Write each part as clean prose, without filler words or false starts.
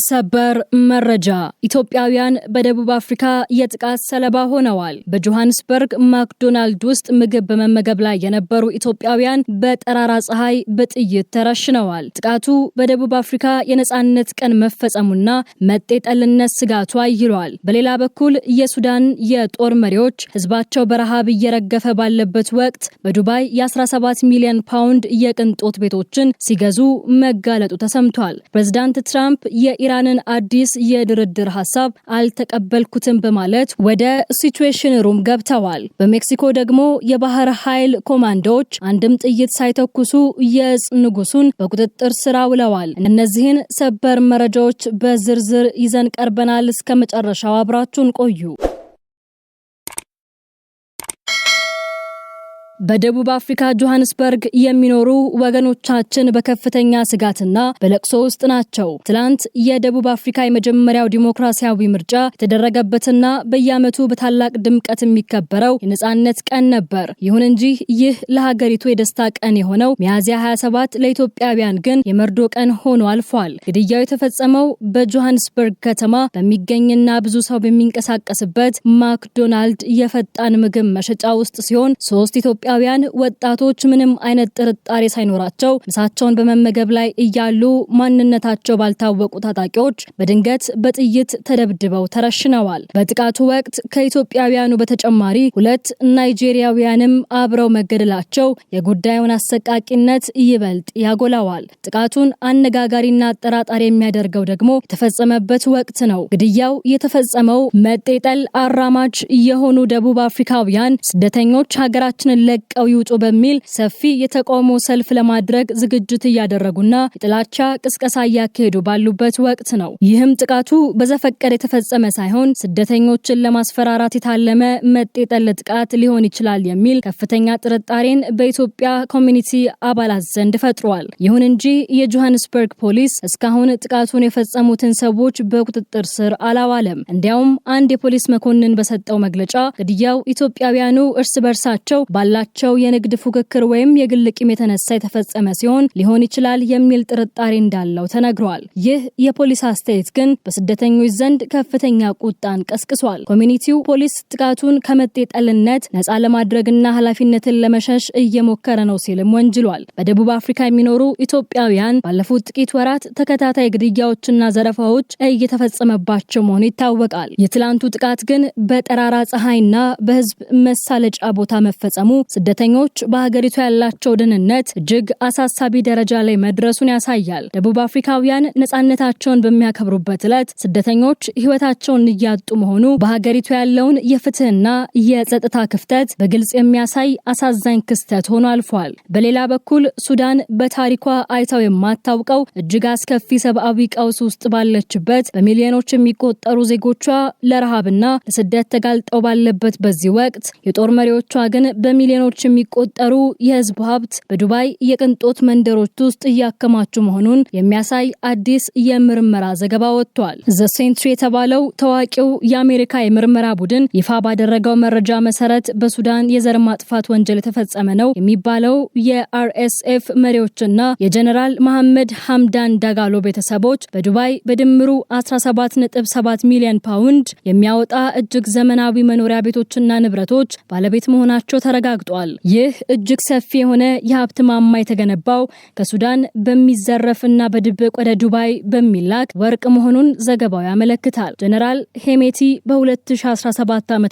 ሰበር መረጃ ኢትዮጵያውያን በደቡብ አፍሪካ የጥቃት ሰለባ ሆነዋል። በጆሃንስበርግ ማክዶናልድ ውስጥ ምግብ በመመገብ ላይ የነበሩ ኢትዮጵያውያን በጠራራ ፀሐይ በጥይት ተረሽነዋል። ጥቃቱ በደቡብ አፍሪካ የነጻነት ቀን መፈጸሙና መጤጠልነት ስጋቱ አይሏል። በሌላ በኩል የሱዳን የጦር መሪዎች ህዝባቸው በረሃብ እየረገፈ ባለበት ወቅት በዱባይ የ17 ሚሊዮን ፓውንድ የቅንጦት ቤቶችን ሲገዙ መጋለጡ ተሰምቷል። ፕሬዝዳንት ትራምፕ የኢራንን አዲስ የድርድር ሐሳብ አልተቀበልኩትም በማለት ወደ ሲቹዌሽን ሩም ገብተዋል። በሜክሲኮ ደግሞ የባህር ኃይል ኮማንዶዎች አንድም ጥይት ሳይተኩሱ የእጽ ንጉሱን በቁጥጥር ስር አውለዋል። እነዚህን ሰበር መረጃዎች በዝርዝር ይዘን ቀርበናል። እስከ መጨረሻው አብራችሁን ቆዩ። በደቡብ አፍሪካ ጆሃንስበርግ የሚኖሩ ወገኖቻችን በከፍተኛ ስጋትና በለቅሶ ውስጥ ናቸው። ትላንት የደቡብ አፍሪካ የመጀመሪያው ዲሞክራሲያዊ ምርጫ የተደረገበትና በየዓመቱ በታላቅ ድምቀት የሚከበረው የነጻነት ቀን ነበር። ይሁን እንጂ ይህ ለሀገሪቱ የደስታ ቀን የሆነው ሚያዝያ 27 ለኢትዮጵያውያን ግን የመርዶ ቀን ሆኖ አልፏል። ግድያው የተፈጸመው በጆሃንስበርግ ከተማ በሚገኝና ብዙ ሰው በሚንቀሳቀስበት ማክዶናልድ የፈጣን ምግብ መሸጫ ውስጥ ሲሆን 3 ኢትዮጵያውያን ወጣቶች ምንም አይነት ጥርጣሬ ሳይኖራቸው ምሳቸውን በመመገብ ላይ እያሉ ማንነታቸው ባልታወቁ ታጣቂዎች በድንገት በጥይት ተደብድበው ተረሽነዋል። በጥቃቱ ወቅት ከኢትዮጵያውያኑ በተጨማሪ 2 ናይጄሪያውያንም አብረው መገደላቸው የጉዳዩን አሰቃቂነት ይበልጥ ያጎላዋል። ጥቃቱን አነጋጋሪና አጠራጣሪ የሚያደርገው ደግሞ የተፈጸመበት ወቅት ነው። ግድያው የተፈጸመው መጤጠል አራማጅ የሆኑ ደቡብ አፍሪካውያን ስደተኞች ሀገራችንን ለቀው ይውጡ በሚል ሰፊ የተቃውሞ ሰልፍ ለማድረግ ዝግጅት እያደረጉና የጥላቻ ቅስቀሳ እያካሄዱ ባሉበት ወቅት ነው። ይህም ጥቃቱ በዘፈቀደ የተፈጸመ ሳይሆን ስደተኞችን ለማስፈራራት የታለመ መጤጠል ጥቃት ሊሆን ይችላል የሚል ከፍተኛ ጥርጣሬን በኢትዮጵያ ኮሚኒቲ አባላት ዘንድ ፈጥሯል። ይሁን እንጂ የጆሃንስበርግ ፖሊስ እስካሁን ጥቃቱን የፈጸሙትን ሰዎች በቁጥጥር ስር አላዋለም። እንዲያውም አንድ የፖሊስ መኮንን በሰጠው መግለጫ ግድያው ኢትዮጵያውያኑ እርስ በርሳቸው ባላቸው የንግድ ፉክክር ወይም የግል ቂም የተነሳ የተፈጸመ ሲሆን ሊሆን ይችላል የሚል ጥርጣሬ እንዳለው ተነግሯል። ይህ የፖሊስ አስተያየት ግን በስደተኞች ዘንድ ከፍተኛ ቁጣን ቀስቅሷል። ኮሚኒቲው ፖሊስ ጥቃቱን ከመጤጠልነት ነፃ ለማድረግና ኃላፊነትን ለመሸሽ እየሞከረ ነው ሲልም ወንጅሏል። በደቡብ አፍሪካ የሚኖሩ ኢትዮጵያውያን ባለፉት ጥቂት ወራት ተከታታይ ግድያዎችና ዘረፋዎች እየተፈጸመባቸው መሆኑ ይታወቃል። የትላንቱ ጥቃት ግን በጠራራ ፀሐይና በህዝብ መሳለጫ ቦታ መፈጸሙ ስደተኞች በሀገሪቱ ያላቸው ደህንነት እጅግ አሳሳቢ ደረጃ ላይ መድረሱን ያሳያል። ደቡብ አፍሪካውያን ነጻነታቸውን በሚያከብሩበት ዕለት ስደተኞች ህይወታቸውን እያጡ መሆኑ በሀገሪቱ ያለውን የፍትህና የጸጥታ ክፍተት በግልጽ የሚያሳይ አሳዛኝ ክስተት ሆኖ አልፏል። በሌላ በኩል ሱዳን በታሪኳ አይታው የማታውቀው እጅግ አስከፊ ሰብአዊ ቀውስ ውስጥ ባለችበት በሚሊዮኖች የሚቆጠሩ ዜጎቿ ለረሃብና ለስደት ተጋልጠው ባለበት በዚህ ወቅት የጦር መሪዎቿ ግን በሚሊዮኖች የሚቆጠሩ የህዝብ ሀብት በዱባይ የቅንጦት መንደሮች ውስጥ እያከማቹ መሆኑን የሚያሳይ አዲስ የምርመራ ዘገባ ወጥቷል። ዘ ሴንትሪ የተባለው ታዋቂው የአሜሪካ የምርመራ ቡድን ይፋ ባደረገው መረጃ መሰረት በሱዳን የዘር ማጥፋት ወንጀል የተፈጸመ ነው የሚባለው የአርኤስኤፍ መሪዎችና የጀነራል መሐመድ ሐምዳን ዳጋሎ ቤተሰቦች በዱባይ በድምሩ 17.7 ሚሊዮን ፓውንድ የሚያወጣ እጅግ ዘመናዊ መኖሪያ ቤቶችና ንብረቶች ባለቤት መሆናቸው ተረጋግጧል። ይህ እጅግ ሰፊ የሆነ የሀብት ማማ የተገነባው ከሱዳን በሚዘረፍና በድብቅ ወደ ዱባይ በሚላክ ወርቅ መሆኑን ዘገባው ያመለክታል። ጀነራል ሄሜቲ በ2017 ዓ.ም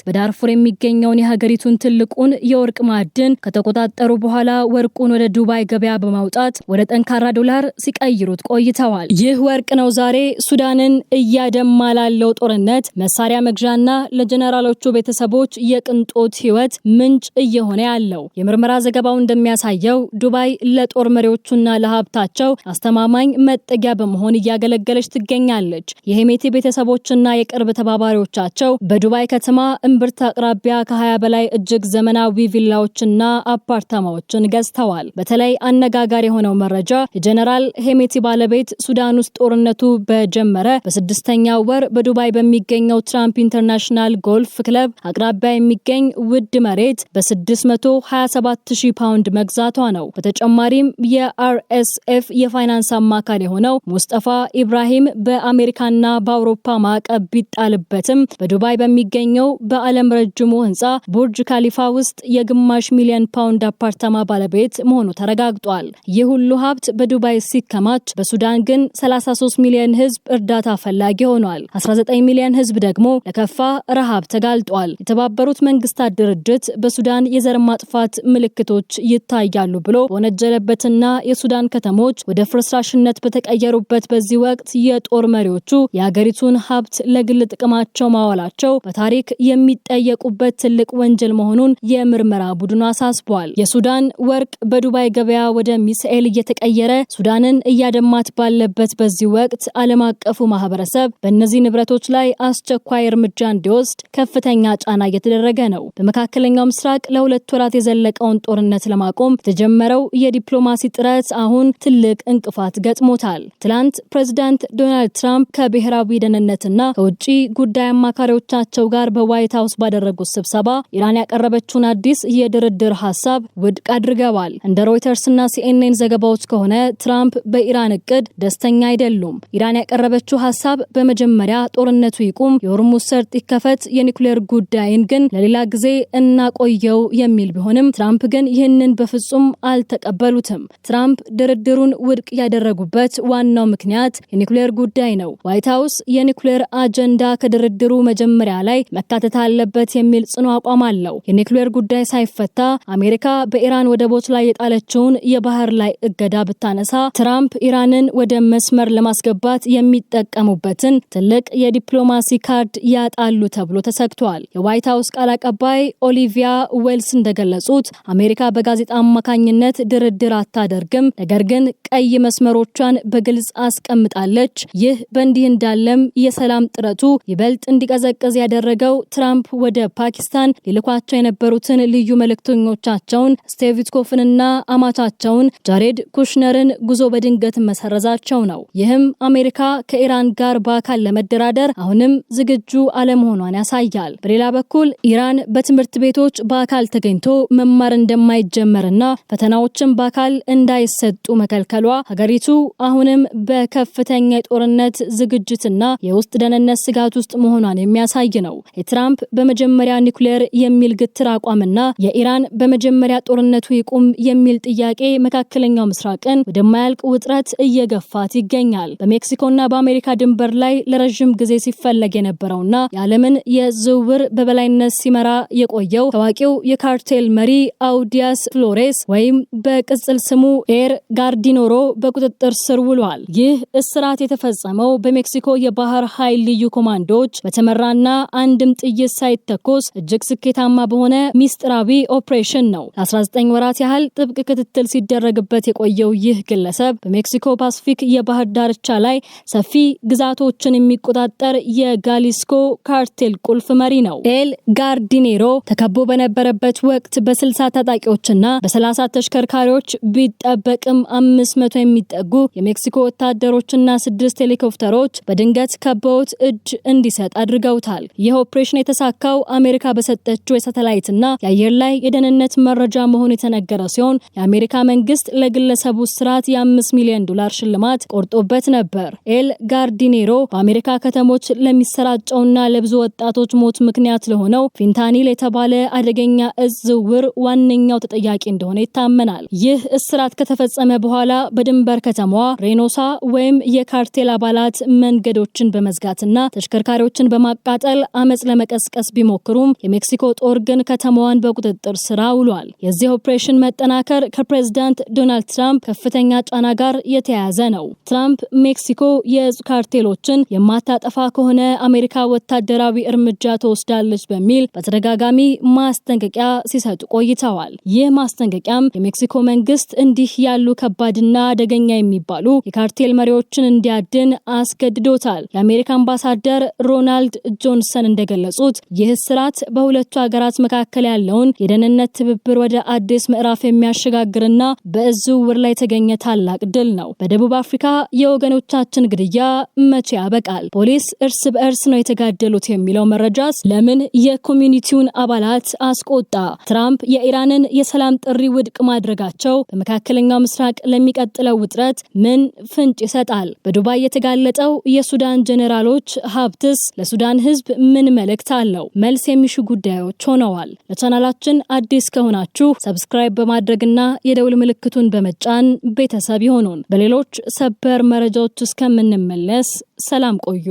በዳርፉር የሚገኘውን የሀገሪቱን ትልቁን የወርቅ ማዕድን ከተቆጣጠሩ በኋላ ወርቁን ወደ ዱባይ ገበያ በማውጣት ወደ ጠንካራ ዶላር ሲቀይሩት ቆይተዋል። ይህ ወርቅ ነው ዛሬ ሱዳንን እያደማ ላለው ጦርነት መሳሪያ መግዣና ለጀነራሎቹ ቤተሰቦች የቅንጦት ህይወት ምንጭ እየሆነ ያለው። የምርመራ ዘገባው እንደሚያሳየው ዱባይ ለጦር መሪዎቹና ለሀብታቸው አስተማማኝ መጠጊያ በመሆን እያገለገለች ትገኛለች። የሄሜቲ ቤተሰቦችና የቅርብ ተባባሪዎቻቸው በዱባይ ከተማ እምብርት አቅራቢያ ከ20 በላይ እጅግ ዘመናዊ ቪላዎችና አፓርታማዎችን ገዝተዋል። በተለይ አነጋጋሪ የሆነው መረጃ የጀነራል ሄሜቲ ባለቤት ሱዳን ውስጥ ጦርነቱ በጀመረ በ6ኛው ወር በዱባይ በሚገኘው ትራምፕ ኢንተርናሽናል ጎልፍ ክለብ አቅራቢያ የሚገኝ ውድ መሬት በ6 በ627,000 ፓውንድ መግዛቷ ነው። በተጨማሪም የአርኤስኤፍ የፋይናንስ አማካሪ የሆነው ሙስጠፋ ኢብራሂም በአሜሪካና በአውሮፓ ማዕቀብ ቢጣልበትም በዱባይ በሚገኘው በዓለም ረጅሙ ህንፃ ቡርጅ ካሊፋ ውስጥ የግማሽ ሚሊዮን ፓውንድ አፓርታማ ባለቤት መሆኑ ተረጋግጧል። ይህ ሁሉ ሀብት በዱባይ ሲከማች በሱዳን ግን 33 ሚሊዮን ህዝብ እርዳታ ፈላጊ ሆኗል። 19 ሚሊዮን ህዝብ ደግሞ ለከፋ ረሃብ ተጋልጧል። የተባበሩት መንግስታት ድርጅት በሱዳን የዘር ማጥፋት ምልክቶች ይታያሉ ብሎ በወነጀለበትና የሱዳን ከተሞች ወደ ፍርስራሽነት በተቀየሩበት በዚህ ወቅት የጦር መሪዎቹ የሀገሪቱን ሀብት ለግል ጥቅማቸው ማዋላቸው በታሪክ የሚጠየቁበት ትልቅ ወንጀል መሆኑን የምርመራ ቡድኑ አሳስቧል። የሱዳን ወርቅ በዱባይ ገበያ ወደ ሚሳኤል እየተቀየረ ሱዳንን እያደማት ባለበት በዚህ ወቅት ዓለም አቀፉ ማህበረሰብ በእነዚህ ንብረቶች ላይ አስቸኳይ እርምጃ እንዲወስድ ከፍተኛ ጫና እየተደረገ ነው። በመካከለኛው ምስራቅ ለ2 ወራት የዘለቀውን ጦርነት ለማቆም የተጀመረው የዲፕሎማሲ ጥረት አሁን ትልቅ እንቅፋት ገጥሞታል። ትላንት ፕሬዝዳንት ዶናልድ ትራምፕ ከብሔራዊ ደህንነትና ከውጭ ጉዳይ አማካሪዎቻቸው ጋር በዋይት ሃውስ ባደረጉት ስብሰባ ኢራን ያቀረበችውን አዲስ የድርድር ሐሳብ ውድቅ አድርገዋል። እንደ ሮይተርስና ሲኤንኤን ዘገባዎች ከሆነ ትራምፕ በኢራን እቅድ ደስተኛ አይደሉም። ኢራን ያቀረበችው ሐሳብ በመጀመሪያ ጦርነቱ ይቁም፣ የሆርሙዝ ሰርጥ ይከፈት፣ የኒውክሌር ጉዳይን ግን ለሌላ ጊዜ እናቆየው የሚል ቢሆንም ትራምፕ ግን ይህንን በፍጹም አልተቀበሉትም። ትራምፕ ድርድሩን ውድቅ ያደረጉበት ዋናው ምክንያት የኒውክሌር ጉዳይ ነው። ዋይት ሃውስ የኒውክሌር አጀንዳ ከድርድሩ መጀመሪያ ላይ መካተት አለበት የሚል ጽኑ አቋም አለው። የኒውክሌር ጉዳይ ሳይፈታ አሜሪካ በኢራን ወደቦች ላይ የጣለችውን የባህር ላይ እገዳ ብታነሳ ትራምፕ ኢራንን ወደ መስመር ለማስገባት የሚጠቀሙበትን ትልቅ የዲፕሎማሲ ካርድ ያጣሉ ተብሎ ተሰግቷል። የዋይት ሃውስ ቃል አቀባይ ኦሊቪያ ዌልስ እንደገለጹት አሜሪካ በጋዜጣ አማካኝነት ድርድር አታደርግም፣ ነገር ግን ቀይ መስመሮቿን በግልጽ አስቀምጣለች። ይህ በእንዲህ እንዳለም የሰላም ጥረቱ ይበልጥ እንዲቀዘቅዝ ያደረገው ትራምፕ ወደ ፓኪስታን ሊልኳቸው የነበሩትን ልዩ መልእክተኞቻቸውን ስቲቭ ዊትኮፍንና አማቻቸውን ጃሬድ ኩሽነርን ጉዞ በድንገት መሰረዛቸው ነው። ይህም አሜሪካ ከኢራን ጋር በአካል ለመደራደር አሁንም ዝግጁ አለመሆኗን ያሳያል። በሌላ በኩል ኢራን በትምህርት ቤቶች በአካል ተገኝቶ መማር እንደማይጀመርና ፈተናዎችን በአካል እንዳይሰጡ መከልከሏ ሀገሪቱ አሁንም በከፍተኛ የጦርነት ዝግጅትና የውስጥ ደህንነት ስጋት ውስጥ መሆኗን የሚያሳይ ነው። የትራምፕ በመጀመሪያ ኒውክሌር የሚል ግትር አቋምና የኢራን በመጀመሪያ ጦርነቱ ይቁም የሚል ጥያቄ መካከለኛው ምስራቅን ወደማያልቅ ውጥረት እየገፋት ይገኛል። በሜክሲኮና በአሜሪካ ድንበር ላይ ለረጅም ጊዜ ሲፈለግ የነበረውና የዓለምን የዝውውር በበላይነት ሲመራ የቆየው ታዋቂው የካርቴል መሪ አውዲያስ ፍሎሬስ ወይም በቅጽል ስሙ ኤር ጋርዲኖሮ በቁጥጥር ስር ውሏል። ይህ እስራት የተፈጸመው በሜክሲኮ የባህር ኃይል ልዩ ኮማንዶዎች በተመራና አንድም ጥይት ሳይተኮስ እጅግ ስኬታማ በሆነ ሚስጥራዊ ኦፕሬሽን ነው። ለ19 ወራት ያህል ጥብቅ ክትትል ሲደረግበት የቆየው ይህ ግለሰብ በሜክሲኮ ፓሲፊክ የባህር ዳርቻ ላይ ሰፊ ግዛቶችን የሚቆጣጠር የጋሊስኮ ካርቴል ቁልፍ መሪ ነው። ኤል ጋርዲኔሮ ተከቦ በነበረበት ወቅት በ60 ታጣቂዎችና በ30 ተሽከርካሪዎች ቢጠበቅም 500 የሚጠጉ የሜክሲኮ ወታደሮችና 6 ሄሊኮፕተሮች በድንገት ከበውት እጅ እንዲሰጥ አድርገውታል። ይህ ኦፕሬሽን የተሳካው አሜሪካ በሰጠችው የሳተላይትና የአየር ላይ የደህንነት መረጃ መሆኑ የተነገረ ሲሆን የአሜሪካ መንግስት ለግለሰቡ ስርዓት የ$5 ሚሊዮን ሽልማት ቆርጦበት ነበር። ኤል ጋርዲኔሮ በአሜሪካ ከተሞች ለሚሰራጨውና ለብዙ ወጣቶች ሞት ምክንያት ለሆነው ፊንታኒል የተባለ አደገኛ እጽ ዝውውር ዋነኛው ተጠያቂ እንደሆነ ይታመናል። ይህ እስራት ከተፈጸመ በኋላ በድንበር ከተማዋ ሬኖሳ ወይም የካርቴል አባላት መንገዶችን በመዝጋትና ተሽከርካሪዎችን በማቃጠል አመጽ ለመቀስቀስ ቢሞክሩም የሜክሲኮ ጦር ግን ከተማዋን በቁጥጥር ስር አውሏል። የዚህ ኦፕሬሽን መጠናከር ከፕሬዝዳንት ዶናልድ ትራምፕ ከፍተኛ ጫና ጋር የተያያዘ ነው። ትራምፕ ሜክሲኮ የእጽ ካርቴሎችን የማታጠፋ ከሆነ አሜሪካ ወታደራዊ እርምጃ ተወስዳለች በሚል በተደጋጋሚ ማስጠንቀቂያ ሲሰጡ ቆይተዋል። ይህ ማስጠንቀቂያም የሜክሲኮ መንግስት እንዲህ ያሉ ከባድና አደገኛ የሚባሉ የካርቴል መሪዎችን እንዲያድን አስገድዶታል። የአሜሪካ አምባሳደር ሮናልድ ጆንሰን እንደገለጹት ይህ ስርዓት በሁለቱ ሀገራት መካከል ያለውን የደህንነት ትብብር ወደ አዲስ ምዕራፍ የሚያሸጋግርና በእጽ ዝውውር ላይ የተገኘ ታላቅ ድል ነው። በደቡብ አፍሪካ የወገኖቻችን ግድያ መቼ ያበቃል? ፖሊስ እርስ በእርስ ነው የተጋደሉት የሚለው መረጃስ ለምን የኮሚኒቲውን አባላት አስቆጣ? ተቆጣ። ትራምፕ የኢራንን የሰላም ጥሪ ውድቅ ማድረጋቸው በመካከለኛው ምስራቅ ለሚቀጥለው ውጥረት ምን ፍንጭ ይሰጣል? በዱባይ የተጋለጠው የሱዳን ጄኔራሎች ሀብትስ ለሱዳን ህዝብ ምን መልእክት አለው? መልስ የሚሹ ጉዳዮች ሆነዋል። ለቻናላችን አዲስ ከሆናችሁ ሰብስክራይብ በማድረግና የደውል ምልክቱን በመጫን ቤተሰብ ይሁኑን። በሌሎች ሰበር መረጃዎች እስከምንመለስ ሰላም ቆዩ።